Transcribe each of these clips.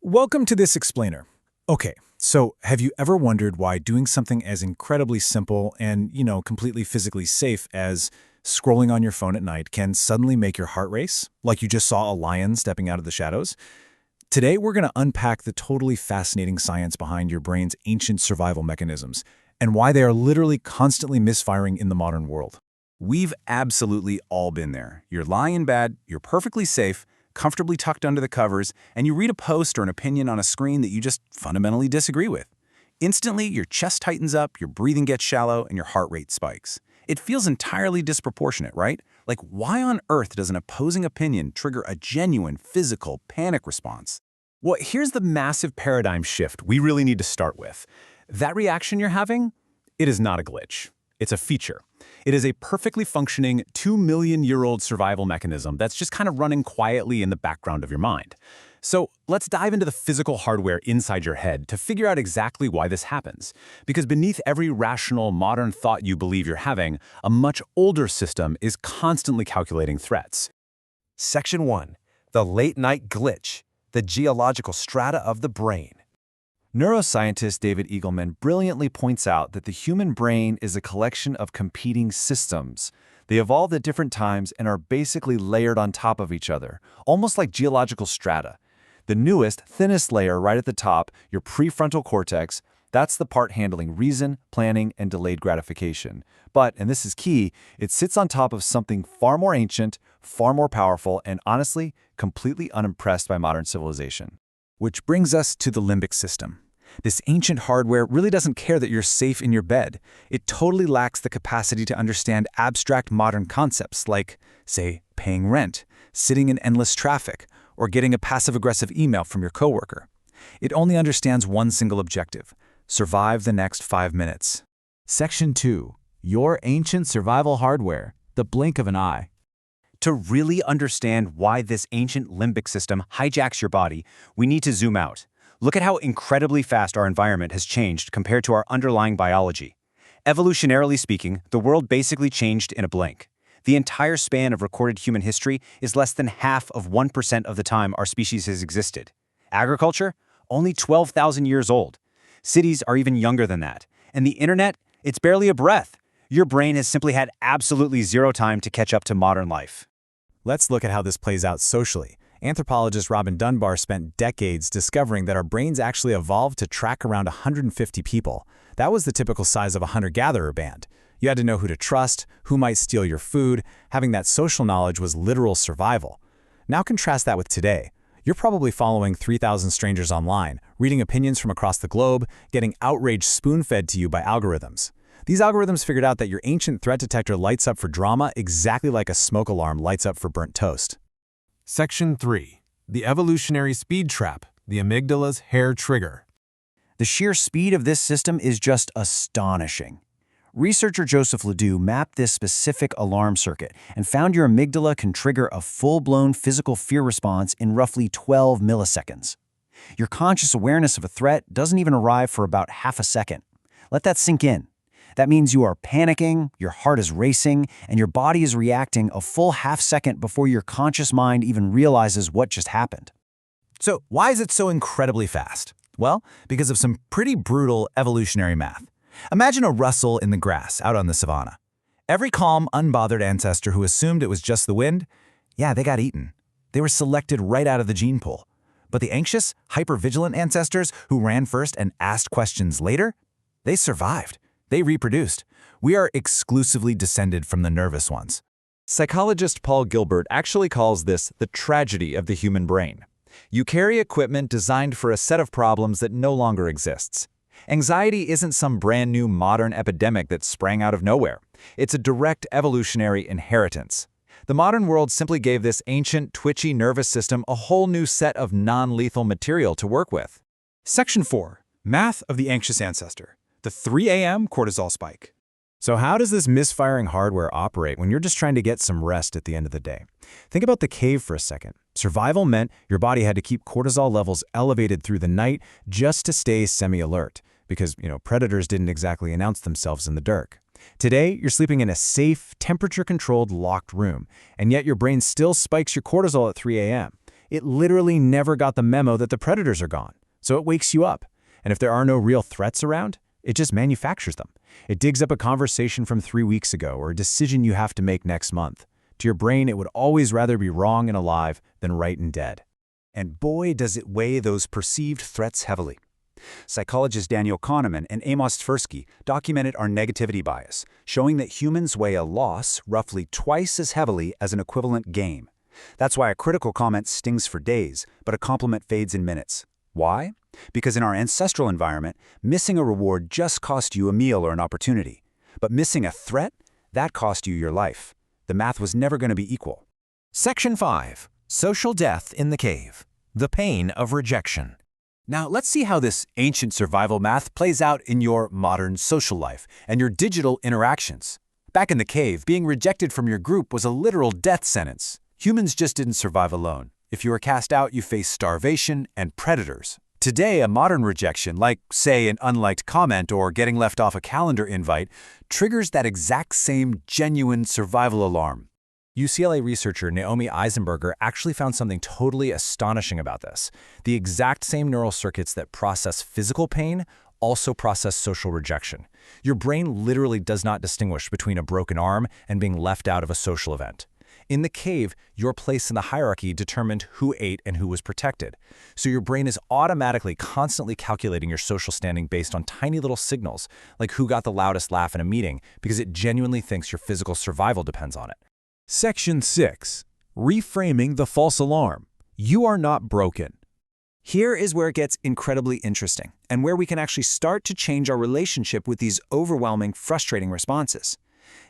Welcome to this explainer. Okay, so have you ever wondered why doing something as incredibly simple and, completely physically safe as scrolling on your phone at night can suddenly make your heart race, like you just saw a lion stepping out of the shadows? Today, we're going to unpack the totally fascinating science behind your brain's ancient survival mechanisms and why they are literally constantly misfiring in the modern world. We've absolutely all been there. You're lying in bed, you're perfectly safe, comfortably tucked under the covers, and you read a post or an opinion on a screen that you just fundamentally disagree with. Instantly, your chest tightens up, your breathing gets shallow, and your heart rate spikes. It feels entirely disproportionate, right? Like, why on earth does an opposing opinion trigger a genuine physical panic response? Well, here's the massive paradigm shift we really need to start with. That reaction you're having, it is not a glitch. It's a feature. It is a perfectly functioning 2 million-year-old survival mechanism that's just kind of running quietly in the background of your mind. So let's dive into the physical hardware inside your head to figure out exactly why this happens. Because beneath every rational, modern thought you believe you're having, a much older system is constantly calculating threats. Section 1. The late-night glitch, the geological strata of the brain. Neuroscientist David Eagleman brilliantly points out that the human brain is a collection of competing systems. They evolved at different times and are basically layered on top of each other, almost like geological strata. The newest, thinnest layer right at the top, your prefrontal cortex, that's the part handling reason, planning, and delayed gratification. But, and this is key, it sits on top of something far more ancient, far more powerful, and honestly, completely unimpressed by modern civilization. Which brings us to the limbic system. This ancient hardware really doesn't care that you're safe in your bed. It totally lacks the capacity to understand abstract modern concepts like, say, paying rent, sitting in endless traffic, or getting a passive-aggressive email from your coworker. It only understands one single objective: survive the next 5 minutes. Section 2. Your ancient survival hardware, the blink of an eye. To really understand why this ancient limbic system hijacks your body, we need to zoom out. Look at how incredibly fast our environment has changed compared to our underlying biology. Evolutionarily speaking, the world basically changed in a blink. The entire span of recorded human history is less than half of 1% of the time our species has existed. Agriculture? Only 12,000 years old. Cities are even younger than that. And the internet? It's barely a breath. Your brain has simply had absolutely zero time to catch up to modern life. Let's look at how this plays out socially. Anthropologist Robin Dunbar spent decades discovering that our brains actually evolved to track around 150 people. That was the typical size of a hunter-gatherer band. You had to know who to trust, who might steal your food. Having that social knowledge was literal survival. Now contrast that with today. You're probably following 3,000 strangers online, reading opinions from across the globe, getting outrage spoon-fed to you by algorithms. These algorithms figured out that your ancient threat detector lights up for drama exactly like a smoke alarm lights up for burnt toast. Section 3. The evolutionary speed trap, the amygdala's hair trigger. The sheer speed of this system is just astonishing. Researcher Joseph Ledoux mapped this specific alarm circuit and found your amygdala can trigger a full-blown physical fear response in roughly 12 milliseconds. Your conscious awareness of a threat doesn't even arrive for about half a second. Let that sink in. That means you are panicking, your heart is racing, and your body is reacting a full half second before your conscious mind even realizes what just happened. So why is it so incredibly fast? Well, because of some pretty brutal evolutionary math. Imagine a rustle in the grass out on the savanna. Every calm, unbothered ancestor who assumed it was just the wind, yeah, they got eaten. They were selected right out of the gene pool. But the anxious, hyper-vigilant ancestors who ran first and asked questions later, they survived. They reproduced. We are exclusively descended from the nervous ones. Psychologist Paul Gilbert actually calls this the tragedy of the human brain. You carry equipment designed for a set of problems that no longer exists. Anxiety isn't some brand new modern epidemic that sprang out of nowhere. It's a direct evolutionary inheritance. The modern world simply gave this ancient, twitchy nervous system a whole new set of non-lethal material to work with. Section 4. Math of the anxious ancestor. The 3 a.m. cortisol spike. So how does this misfiring hardware operate when you're just trying to get some rest at the end of the day? Think about the cave for a second. Survival meant your body had to keep cortisol levels elevated through the night just to stay semi-alert, because, predators didn't exactly announce themselves in the dark. Today, you're sleeping in a safe, temperature-controlled, locked room, and yet your brain still spikes your cortisol at 3 a.m. It literally never got the memo that the predators are gone, so it wakes you up. And if there are no real threats around, it just manufactures them. It digs up a conversation from 3 weeks ago or a decision you have to make next month. To your brain, it would always rather be wrong and alive than right and dead. And boy, does it weigh those perceived threats heavily. Psychologists Daniel Kahneman and Amos Tversky documented our negativity bias, showing that humans weigh a loss roughly twice as heavily as an equivalent gain. That's why a critical comment stings for days, but a compliment fades in minutes. Why? Because in our ancestral environment, missing a reward just cost you a meal or an opportunity. But missing a threat, that cost you your life. The math was never going to be equal. Section 5. Social Death in the Cave. The Pain of Rejection. Now, let's see how this ancient survival math plays out in your modern social life and your digital interactions. Back in the cave, being rejected from your group was a literal death sentence. Humans just didn't survive alone. If you were cast out, you faced starvation and predators. Today, a modern rejection, like, say, an unliked comment or getting left off a calendar invite, triggers that exact same genuine survival alarm. UCLA researcher Naomi Eisenberger actually found something totally astonishing about this. The exact same neural circuits that process physical pain also process social rejection. Your brain literally does not distinguish between a broken arm and being left out of a social event. In the cave, your place in the hierarchy determined who ate and who was protected. So your brain is automatically constantly calculating your social standing based on tiny little signals, like who got the loudest laugh in a meeting, because it genuinely thinks your physical survival depends on it. Section 6. Reframing the false alarm. You are not broken. Here is where it gets incredibly interesting, and where we can actually start to change our relationship with these overwhelming, frustrating responses.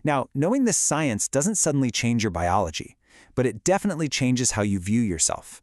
Now, knowing this science doesn't suddenly change your biology, but it definitely changes how you view yourself.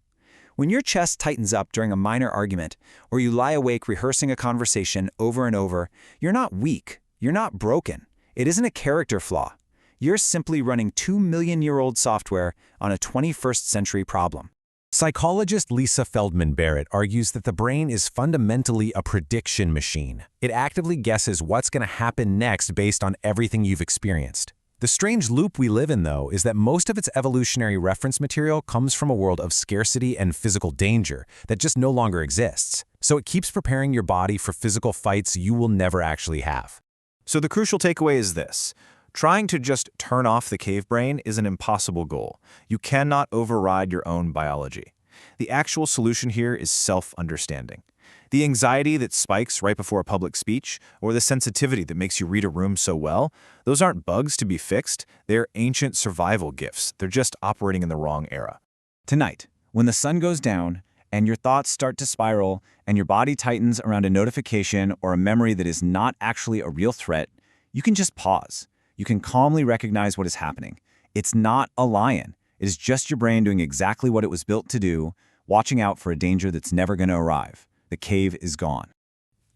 When your chest tightens up during a minor argument, or you lie awake rehearsing a conversation over and over, you're not weak, you're not broken. It isn't a character flaw. You're simply running 2-million-year-old software on a 21st century problem. Psychologist Lisa Feldman Barrett argues that the brain is fundamentally a prediction machine. It actively guesses what's going to happen next based on everything you've experienced. The strange loop we live in, though, is that most of its evolutionary reference material comes from a world of scarcity and physical danger that just no longer exists. So it keeps preparing your body for physical fights you will never actually have. So the crucial takeaway is this. Trying to just turn off the cave brain is an impossible goal. You cannot override your own biology. The actual solution here is self-understanding. The anxiety that spikes right before a public speech, or the sensitivity that makes you read a room so well, those aren't bugs to be fixed. They're ancient survival gifts. They're just operating in the wrong era. Tonight, when the sun goes down and your thoughts start to spiral and your body tightens around a notification or a memory that is not actually a real threat, you can just pause. You can calmly recognize what is happening. It's not a lion. It is just your brain doing exactly what it was built to do, watching out for a danger that's never going to arrive. The cave is gone.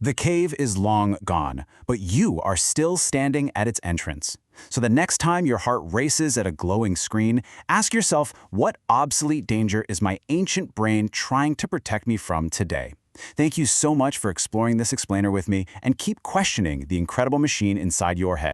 The cave is long gone, but you are still standing at its entrance. So the next time your heart races at a glowing screen, ask yourself, what obsolete danger is my ancient brain trying to protect me from today? Thank you so much for exploring this explainer with me, and keep questioning the incredible machine inside your head.